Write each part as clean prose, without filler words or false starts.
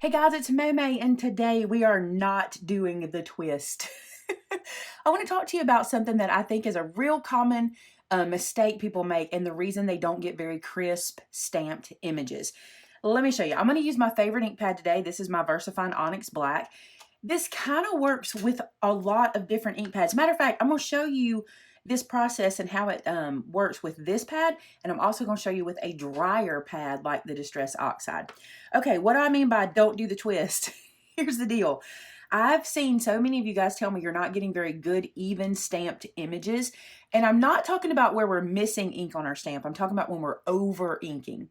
Hey guys, it's Maymay, and today we are not doing the twist. I want to talk to you about something that I think is a real common mistake people make, and the reason they don't get very crisp stamped images. Let me show you. I'm going to use my favorite ink pad today. This is my VersaFine Onyx Black. This kind of works with a lot of different ink pads. Matter of fact, I'm going to show you this process and how it works with this pad, and I'm also going to show you with a drier pad like the Distress Oxide. Okay, what do I mean by don't do the twist? Here's the deal. I've seen so many of you guys tell me you're not getting very good, even stamped images. And I'm not talking about where we're missing ink on our stamp. I'm talking about when we're over inking.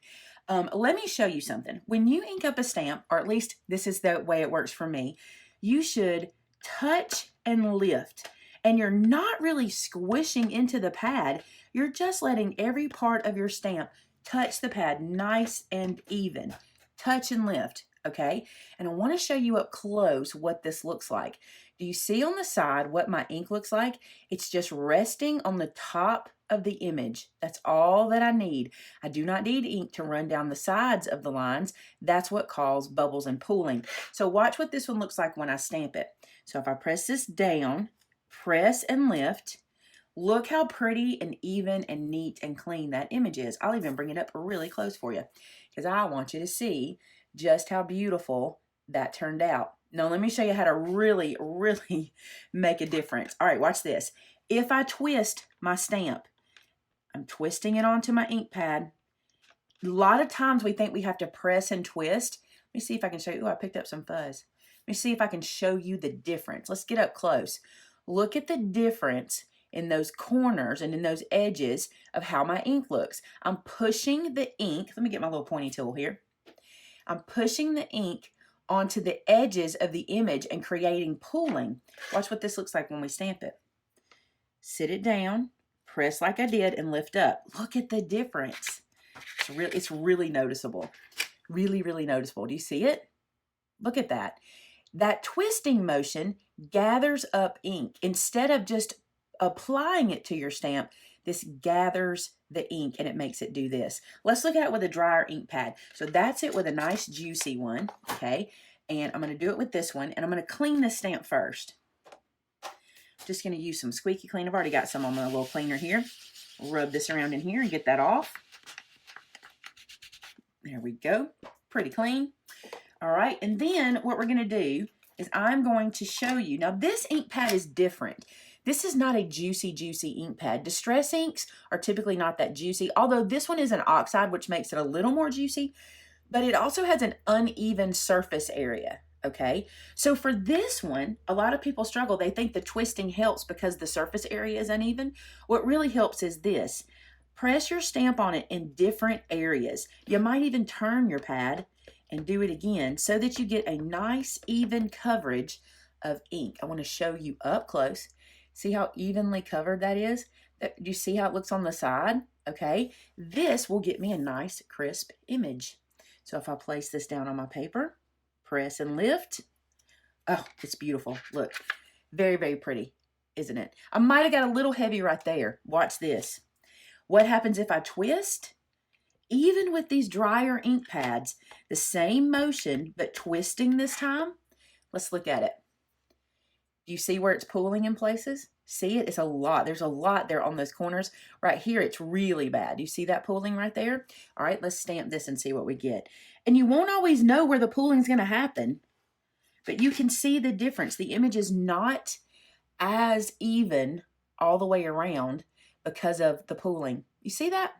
Let me show you something. When you ink up a stamp, or at least this is the way it works for me, you should touch and lift. And you're not really squishing into the pad. You're just letting every part of your stamp touch the pad nice and even. Touch and lift, okay? And I want to show you up close what this looks like. Do you see on the side what my ink looks like? It's just resting on the top of the image. That's all that I need. I do not need ink to run down the sides of the lines. That's what causes bubbles and pooling. So watch what this one looks like when I stamp it. So if I press this down, press and lift, look how pretty and even and neat and clean that image is. I'll even bring it up really close for you because I want you to see just how beautiful that turned out. Now let me show you how to really, really make a difference. All right, watch this. If I twist my stamp, I'm twisting it onto my ink pad. A lot of times we think we have to press and twist. Let me see if I can show you. Oh, I picked up some fuzz. Let me see if I can show you the difference. Let's get up close. Look at the difference in those corners and in those edges of how my ink looks. I'm pushing the ink. Let me get my little pointy tool here. I'm pushing the ink onto the edges of the image and creating pooling. Watch what this looks like when we stamp it. Sit it down, press like I did, and lift up. Look at the difference. It's really noticeable. Really, really noticeable. Do you see it? Look at that. That twisting motion gathers up ink. Instead of just applying it to your stamp, this gathers the ink and it makes it do this. Let's look at it with a drier ink pad. So that's it with a nice juicy one, okay? And I'm going to do it with this one, and I'm going to clean this stamp first. Just going to use some squeaky clean. I've already got some on my little cleaner here. Rub this around in here and get that off. There we go. Pretty clean. All right, and then what we're going to do is I'm going to show you. Now, this ink pad is different. This is not a juicy, juicy ink pad. Distress inks are typically not that juicy, although this one is an oxide, which makes it a little more juicy, but it also has an uneven surface area, okay? So for this one, a lot of people struggle. They think the twisting helps because the surface area is uneven. What really helps is this. Press your stamp on it in different areas. You might even turn your pad and do it again so that you get a nice even coverage of ink. I want to show you up close. See how evenly covered that is? Do you see how it looks on the side? Okay, this will get me a nice crisp image. So if I place this down on my paper, press and lift. Oh, it's beautiful. Look, very, very pretty, isn't it? I might have got a little heavy right there. Watch this. What happens if I twist? Even with these drier ink pads, the same motion, but twisting this time. Let's look at it. Do you see where it's pooling in places? See it? It's a lot. There's a lot there on those corners. Right here, it's really bad. Do you see that pooling right there? All right, let's stamp this and see what we get. And you won't always know where the pooling is going to happen, but you can see the difference. The image is not as even all the way around because of the pooling. You see that?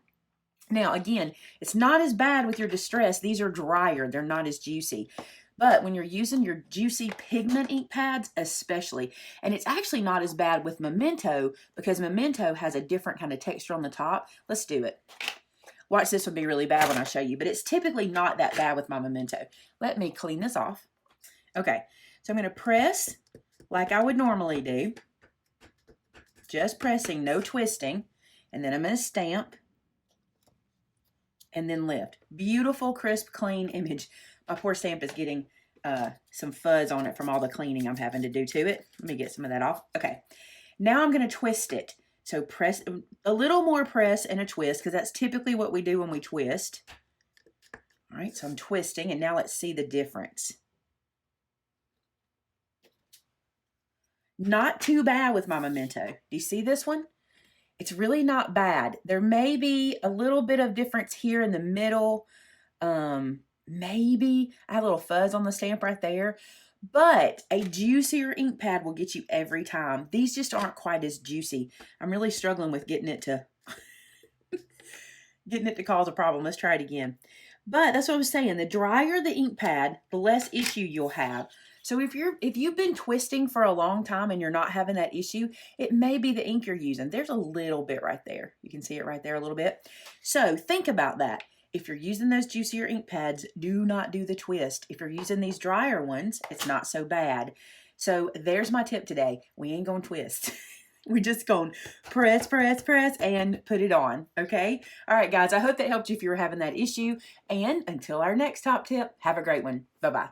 Now, again, it's not as bad with your Distress. These are drier. They're not as juicy. But when you're using your juicy pigment ink pads, especially, and it's actually not as bad with Memento because Memento has a different kind of texture on the top. Let's do it. Watch, this will be really bad when I show you, but it's typically not that bad with my Memento. Let me clean this off. Okay, so I'm going to press like I would normally do. Just pressing, no twisting. And then I'm going to stamp. And then lift. Beautiful, crisp, clean image. My poor stamp is getting some fuzz on it from all the cleaning I'm having to do to it. Let me get some of that off. Okay. Now I'm going to twist it. So press a little more press and a twist because that's typically what we do when we twist. All right, so I'm twisting, and now let's see the difference. Not too bad with my Memento. Do you see this one? It's really not bad. There may be a little bit of difference here in the middle. Maybe I have a little fuzz on the stamp right there. But a juicier ink pad will get you every time. These just aren't quite as juicy. I'm really struggling with getting it to cause a problem. Let's try it again. But that's what I was saying. The drier the ink pad, the less issue you'll have. So if you've been twisting for a long time and you're not having that issue, it may be the ink you're using. There's a little bit right there. You can see it right there a little bit. So think about that. If you're using those juicier ink pads, do not do the twist. If you're using these drier ones, it's not so bad. So there's my tip today. We ain't gonna twist. We're just going press, press, press, and put it on, okay? All right, guys, I hope that helped you if you were having that issue. And until our next top tip, have a great one. Bye-bye.